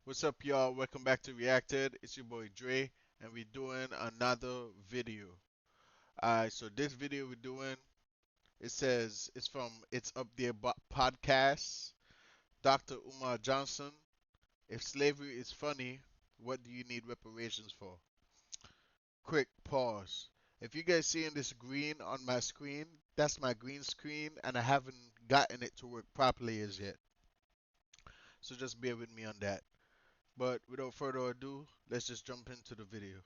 What's up, y'all? Welcome back to Reacted. It's your boy Dre, and we're doing another video. Alright, so this video we're doing, it says it's from It's Up There podcast. Dr. Umar Johnson. If slavery is funny, what do you need reparations for? Quick pause. If you guys seeing this green on my screen, that's my green screen, and I haven't gotten it to work properly as yet. So just bear with me on that. But without further ado, let's just jump into the video.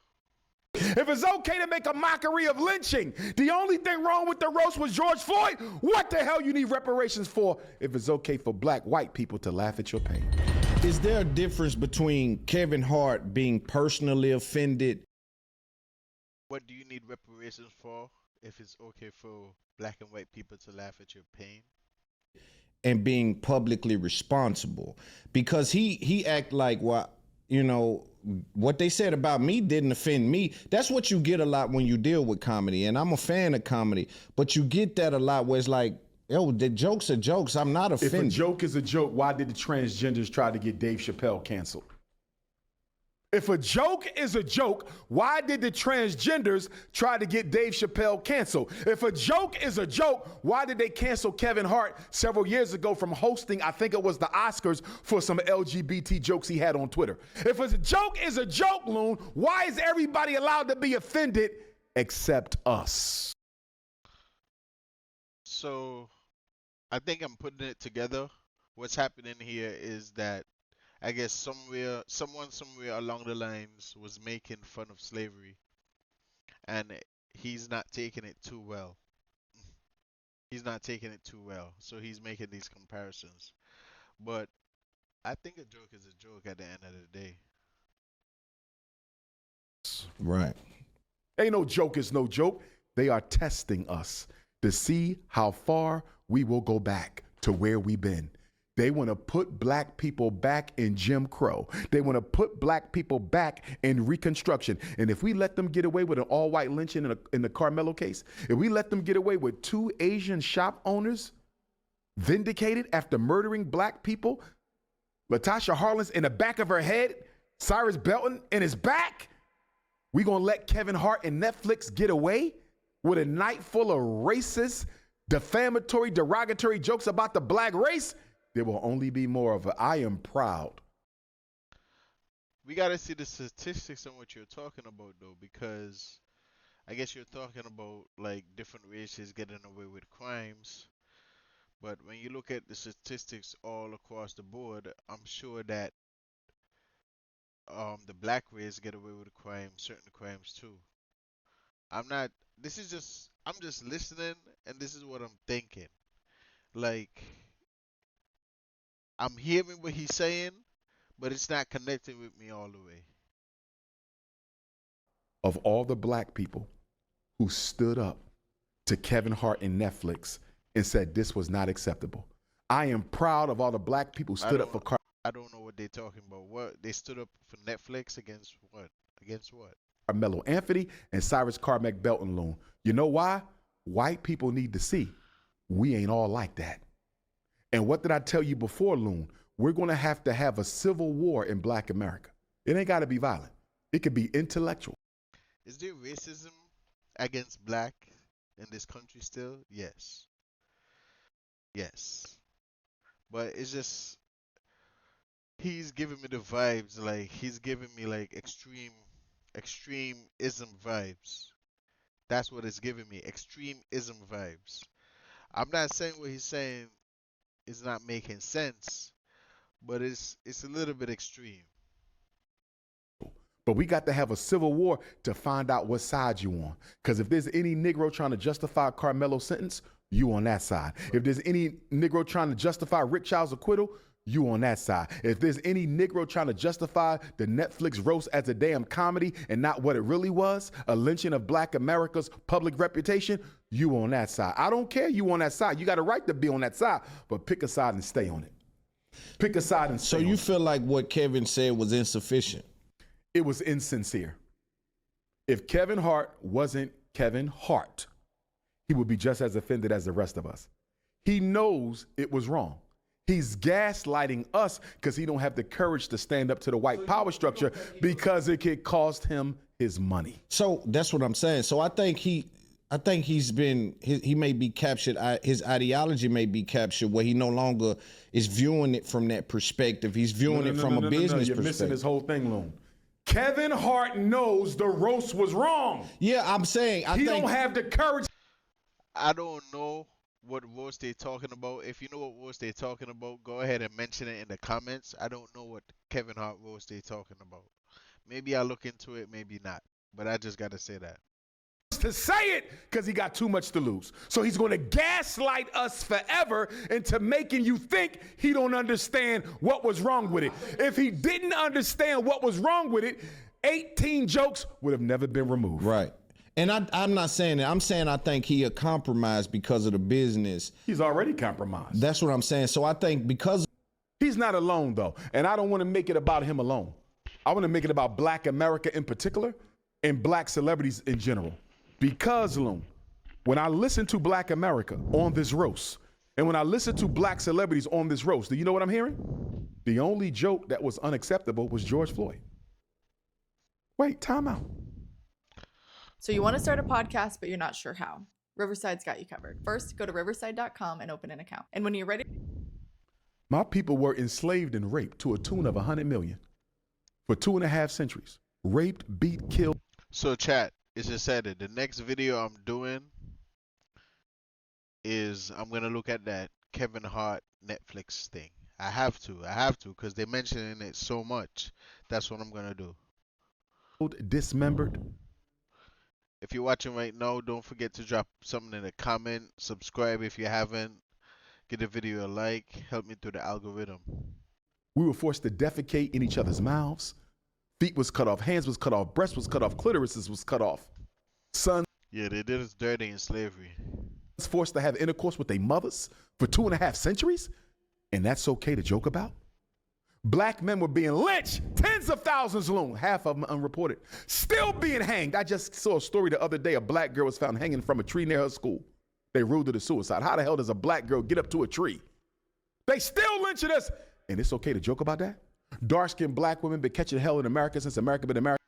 If it's okay to make a mockery of lynching, the only thing wrong with the roast was George Floyd, what the hell you need reparations for if it's okay for black white people to laugh at your pain? Is there a difference between Kevin Hart being personally offended? What do you need reparations for if it's okay for black and white people to laugh at your pain? And being publicly responsible? Because he act like what they said about me didn't offend me. That's what you get a lot when you deal with comedy, and I'm a fan of comedy, but you get that a lot where it's like, yo, the jokes are jokes. I'm not offended. If a joke is a joke, why did the transgenders try to get Dave Chappelle canceled? If a joke is a joke, why did the transgenders try to get Dave Chappelle canceled? If a joke is a joke, why did they cancel Kevin Hart several years ago from hosting, I think it was the Oscars, for some LGBT jokes he had on Twitter? If a joke is a joke, Loon, why is everybody allowed to be offended except us? So, I think I'm putting it together. What's happening here is that I guess someone somewhere along the lines was making fun of slavery, and he's not taking it too well. He's not taking it too well, so he's making these comparisons. But I think a joke is a joke at the end of the day. Right. Ain't no joke is no joke. They are testing us to see how far we will go back to where we've been. They want to put black people back in Jim Crow. They want to put black people back in Reconstruction. And if we let them get away with an all-white lynching in the Carmelo case, if we let them get away with 2 Asian shop owners vindicated after murdering black people, Latasha Harlins in the back of her head, Cyrus Belton in his back, we gonna let Kevin Hart and Netflix get away with a night full of racist, defamatory, derogatory jokes about the black race? There will only be more of it. I am proud. We gotta see the statistics on what you're talking about, though, because I guess you're talking about like different races getting away with crimes. But when you look at the statistics all across the board, I'm sure that the black race get away with certain crimes too. I'm not. I'm just listening, and this is what I'm thinking. Like, I'm hearing what he's saying, but it's not connecting with me all the way. Of all the black people who stood up to Kevin Hart and Netflix and said this was not acceptable, I am proud of all the black people who stood up for I don't know what they're talking about. What they stood up for Netflix against what? Against what? Carmelo Anthony and Cyrus Carmack Belton Loon. You know why? White people need to see we ain't all like that. And what did I tell you before, Loon? We're going to have a civil war in black America. It ain't got to be violent. It could be intellectual. Is there racism against black in this country still? Yes. Yes. But it's just he's giving me the vibes, like he's giving me like extremism vibes. That's what it's giving me, extremism vibes. I'm not saying what he's saying is not making sense, but it's a little bit extreme. But we got to have a civil war to find out what side you on. Because if there's any Negro trying to justify Carmelo's sentence, you on that side. If there's any Negro trying to justify Rick Child's acquittal, you on that side. If there's any Negro trying to justify the Netflix roast as a damn comedy and not what it really was, a lynching of black America's public reputation, you on that side. I don't care you on that side. You got a right to be on that side, but pick a side and stay on it. Pick a side and stay So on you it. feel like what Kevin said was insufficient? It was insincere. If Kevin Hart wasn't Kevin Hart, he would be just as offended as the rest of us. He knows it was wrong. He's gaslighting us because he don't have the courage to stand up to the white power structure because it could cost him his money. So that's what I'm saying. So I think he may be captured. His ideology may be captured where he no longer is viewing it from that perspective. He's viewing it from a business You're perspective. missing this whole thing, Loon. Kevin Hart knows the roast was wrong. Yeah, I'm saying He don't have the courage. I don't know what roast they're talking about. If you know what roast they're talking about, go ahead and mention it in the comments. I don't know what Kevin Hart roast they're talking about. Maybe I'll look into it, maybe not. But I just gotta say that. To say it because he got too much to lose. So he's going to gaslight us forever into making you think he don't understand what was wrong with it. If he didn't understand what was wrong with it, 18 jokes would have never been removed. Right. And I'm not saying that. I'm saying I think he a compromise because of the business. He's already compromised. That's what I'm saying. So I think because He's not alone, though. And I don't want to make it about him alone. I want to make it about Black America in particular and Black celebrities in general. Because, Loon, when I listen to Black America on this roast, and when I listen to Black celebrities on this roast, do you know what I'm hearing? The only joke that was unacceptable was George Floyd. Wait, time out. So you want to start a podcast, but you're not sure how. Riverside's got you covered. First, go to riverside.com and open an account. And when you're ready... My people were enslaved and raped to a tune of 100 million for 2.5 centuries. Raped, beat, killed. So chat, it's just said it. The next video I'm doing is I'm gonna look at that Kevin Hart Netflix thing. I have to, because they're mentioning it so much. That's what I'm gonna do. Dismembered. If you're watching right now, don't forget to drop something in the comment. Subscribe if you haven't. Give the video a like. Help me through the algorithm. We were forced to defecate in each other's mouths. Feet was cut off, hands was cut off, breasts was cut off, clitorises was cut off. Sons Yeah, they did us dirty in slavery. forced to have intercourse with their mothers for 2.5 centuries, and that's okay to joke about? Black men were being lynched, tens of thousands alone, half of them unreported, still being hanged. I just saw a story the other day. A black girl was found hanging from a tree near her school. They ruled it a suicide. How the hell does a black girl get up to a tree? They still lynching us, and it's okay to joke about that? Dark-skinned black women been catching hell in America since America been America.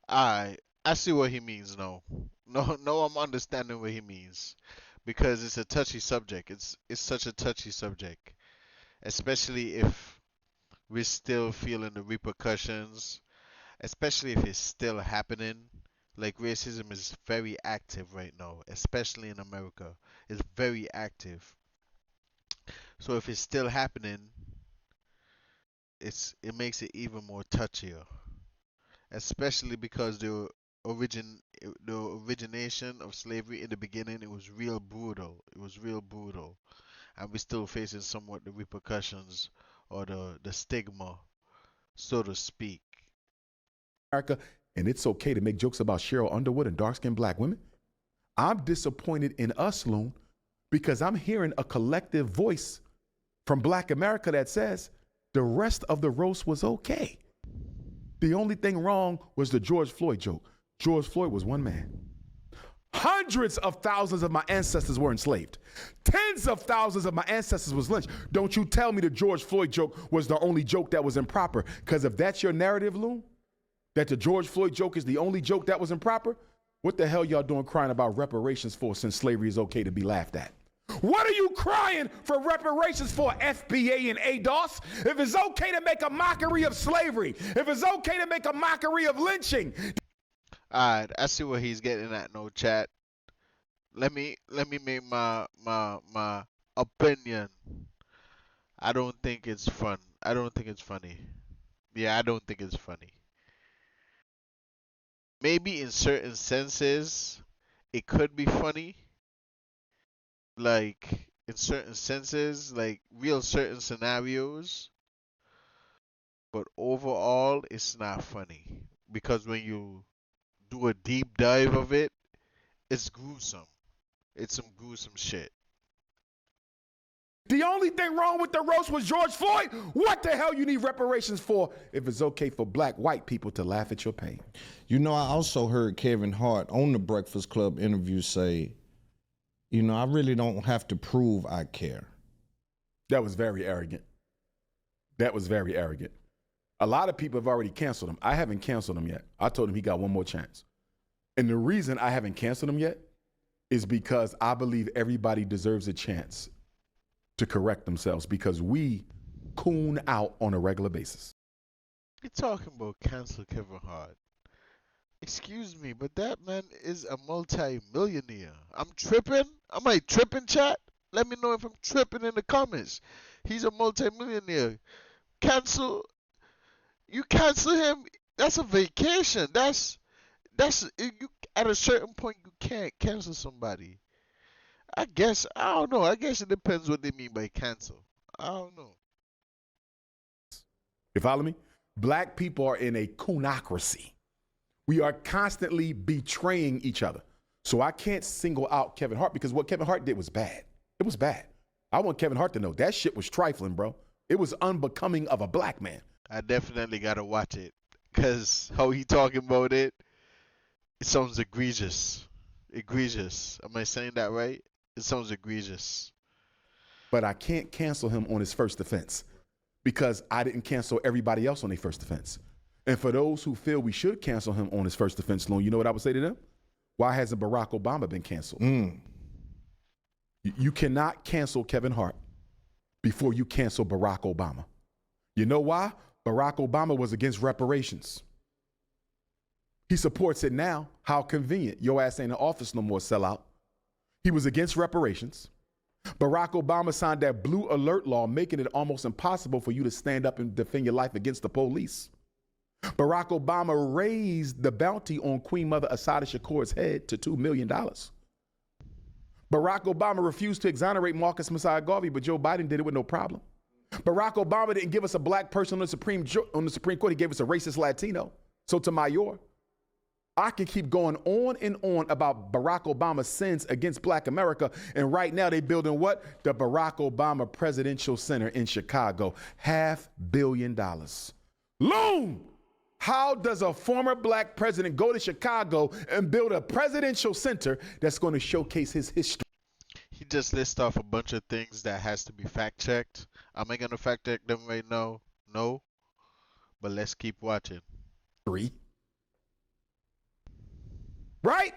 I see what he means now. No, I'm understanding what he means. Because it's a touchy subject. It's such a touchy subject. Especially if we're still feeling the repercussions. Especially if it's still happening. Like racism is very active right now. Especially in America. It's very active. So if it's still happening, it makes it even more touchier. Especially because the origination of slavery in the beginning, it was real brutal. And we're still facing somewhat the repercussions or the stigma, so to speak. America, and it's okay to make jokes about Cheryl Underwood and dark-skinned black women. I'm disappointed in us, Loon, because I'm hearing a collective voice from Black America that says the rest of the roast was okay. The only thing wrong was the George Floyd joke. George Floyd was one man. Hundreds of thousands of my ancestors were enslaved. Tens of thousands of my ancestors was lynched. Don't you tell me the George Floyd joke was the only joke that was improper. Because if that's your narrative, Loon, that the George Floyd joke is the only joke that was improper, what the hell y'all doing crying about reparations for since slavery is okay to be laughed at? What are you crying for reparations for, FBA and ADOS? If it's okay to make a mockery of slavery, if it's okay to make a mockery of lynching. Alright, I see what he's getting at, no chat. Let me make my opinion. I don't think it's fun. I don't think it's funny. Yeah, I don't think it's funny. Maybe in certain senses it could be funny. Like in certain senses, like real certain scenarios. But overall it's not funny. Because when you do a deep dive of it, it's gruesome. It's some gruesome shit. The only thing wrong with the roast was George Floyd. What the hell you need reparations for if it's okay for black white people to laugh at your pain? You know, I also heard Kevin Hart on the Breakfast Club interview say, you know, I really don't have to prove I care. That was very arrogant. That was very arrogant. A lot of people have already canceled him. I haven't canceled him yet. I told him he got one more chance. And the reason I haven't canceled him yet is because I believe everybody deserves a chance to correct themselves because we coon out on a regular basis. You're talking about cancel Kevin Hart. Excuse me, but that man is a multi-millionaire. I'm tripping? Am I tripping, chat? Let me know if I'm tripping in the comments. He's a multi-millionaire. You cancel him, that's a vacation. That's you at a certain point you can't cancel somebody. I don't know. I guess it depends what they mean by cancel. I don't know. You follow me? Black people are in a coonocracy. We are constantly betraying each other. So I can't single out Kevin Hart because what Kevin Hart did was bad. It was bad. I want Kevin Hart to know that shit was trifling, bro. It was unbecoming of a black man. I definitely gotta watch it. Cause how he talking about it, it sounds egregious. Egregious. Am I saying that right? It sounds egregious. But I can't cancel him on his first offense because I didn't cancel everybody else on their first offense. And for those who feel we should cancel him on his first offense loan, you know what I would say to them? Why hasn't Barack Obama been canceled? You cannot cancel Kevin Hart before you cancel Barack Obama. You know why? Barack Obama was against reparations. He supports it now. How convenient. Your ass ain't in office no more, sellout. He was against reparations. Barack Obama signed that blue alert law, making it almost impossible for you to stand up and defend your life against the police. Barack Obama raised the bounty on Queen Mother Assata Shakur's head to $2 million. Barack Obama refused to exonerate Marcus Messiah Garvey, but Joe Biden did it with no problem. Barack Obama didn't give us a black person on the Supreme Court. He gave us a racist Latino. Sotomayor. I can keep going on and on about Barack Obama's sins against black America. And right now they building what? The Barack Obama Presidential Center in Chicago. $500 million. Loon! How does a former black president go to Chicago and build a presidential center that's going to showcase his history? He just lists off a bunch of things that has to be fact checked. Am I gonna fact check them right now? No. But let's keep watching. Right?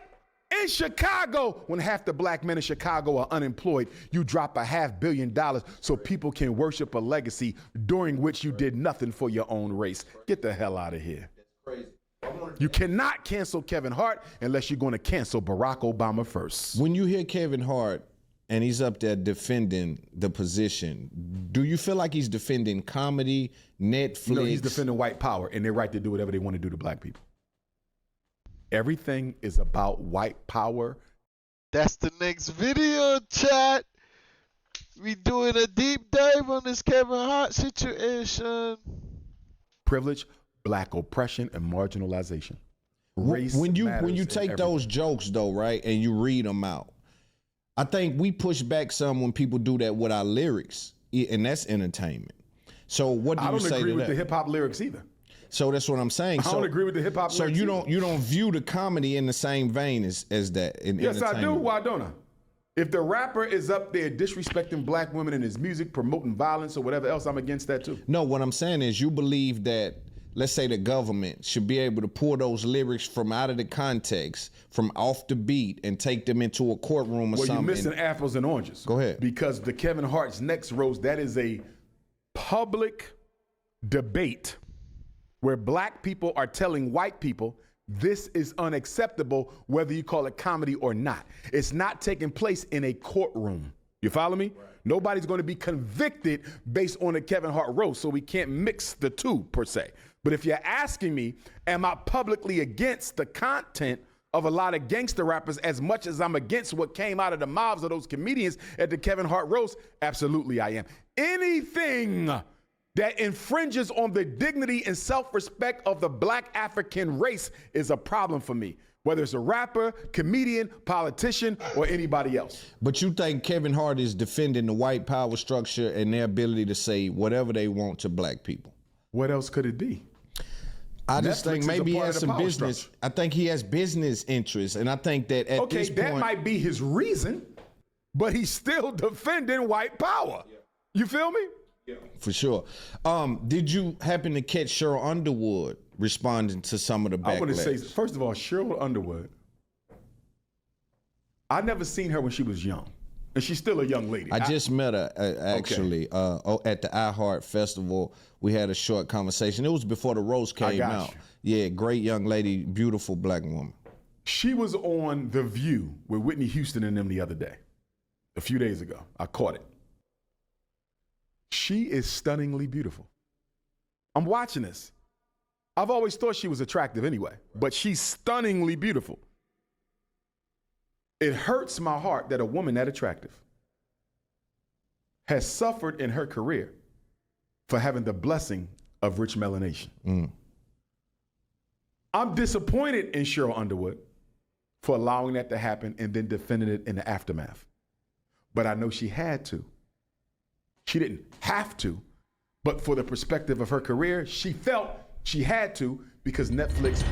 In Chicago, when half the black men in Chicago are unemployed, you drop $500 million so people can worship a legacy during which you did nothing for your own race. Get the hell out of here. You cannot cancel Kevin Hart unless you're going to cancel Barack Obama first. When you hear Kevin Hart and he's up there defending the position, do you feel like he's defending comedy, Netflix? No, he's defending white power and their right to do whatever they want to do to black people. Everything is about white power. That's the next video, chat. We doing a deep dive on this Kevin Hart situation. Privilege, black oppression, and marginalization. Race when you matters take in those everything. jokes though, right, and you read them out, I think we push back some when people do that with our lyrics, and that's entertainment. So what do you say to that? I don't agree with the hip hop lyrics either. So that's what I'm saying. I don't agree with the hip hop lyrics. So you either. don't view the comedy in the same vein as that in Yes, I do. entertainment. Why don't I? If the rapper is up there disrespecting black women in his music, promoting violence or whatever else, I'm against that too. No, what I'm saying is you believe that, let's say the government should be able to pull those lyrics from out of the context, from off the beat, and take them into a courtroom or Well, something. you're missing apples and oranges. Go ahead. Because the Kevin Hart's next rose, that is a public debate where black people are telling white people this is unacceptable, whether you call it comedy or not. It's not taking place in a courtroom. You follow me? Right. Nobody's going to be convicted based on a Kevin Hart roast, so we can't mix the two per se. But if you're asking me, am I publicly against the content of a lot of gangster rappers as much as I'm against what came out of the mouths of those comedians at the Kevin Hart roast? Absolutely I am. Anything that infringes on the dignity and self-respect of the black African race is a problem for me, whether it's a rapper, comedian, politician, or anybody else. But you think Kevin Hart is defending the white power structure and their ability to say whatever they want to black people? What else could it be? I just Netflix think is a maybe he part has of the some power business. structure. I think he has business interests, and I think that at this point, that might be his reason, but he's still defending white power. You feel me? For sure. Did you happen to catch Cheryl Underwood responding to some of the backlash? I want to say, first of all, Cheryl Underwood, I never seen her when she was young. And she's still a young lady. I just met her actually at the iHeart Festival. We had a short conversation. It was before the roast came out. Yeah, great young lady, beautiful black woman. She was on The View with Whitney Houston and them the other day, a few days ago. I caught it. She is stunningly beautiful. I'm watching this. I've always thought she was attractive anyway, but she's stunningly beautiful. It hurts my heart that a woman that attractive has suffered in her career for having the blessing of rich melanation. I'm disappointed in Cheryl Underwood for allowing that to happen and then defending it in the aftermath. But I know she had to. She didn't have to, but for the perspective of her career, she felt she had to because Netflix.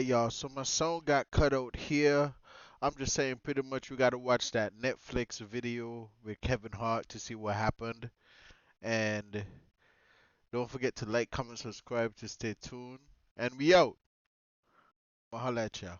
Y'all, so my song got cut out here. I'm just saying pretty much we gotta watch that Netflix video with Kevin Hart to see what happened. And don't forget to like, comment, subscribe to stay tuned. And we out. I'll holla at y'all.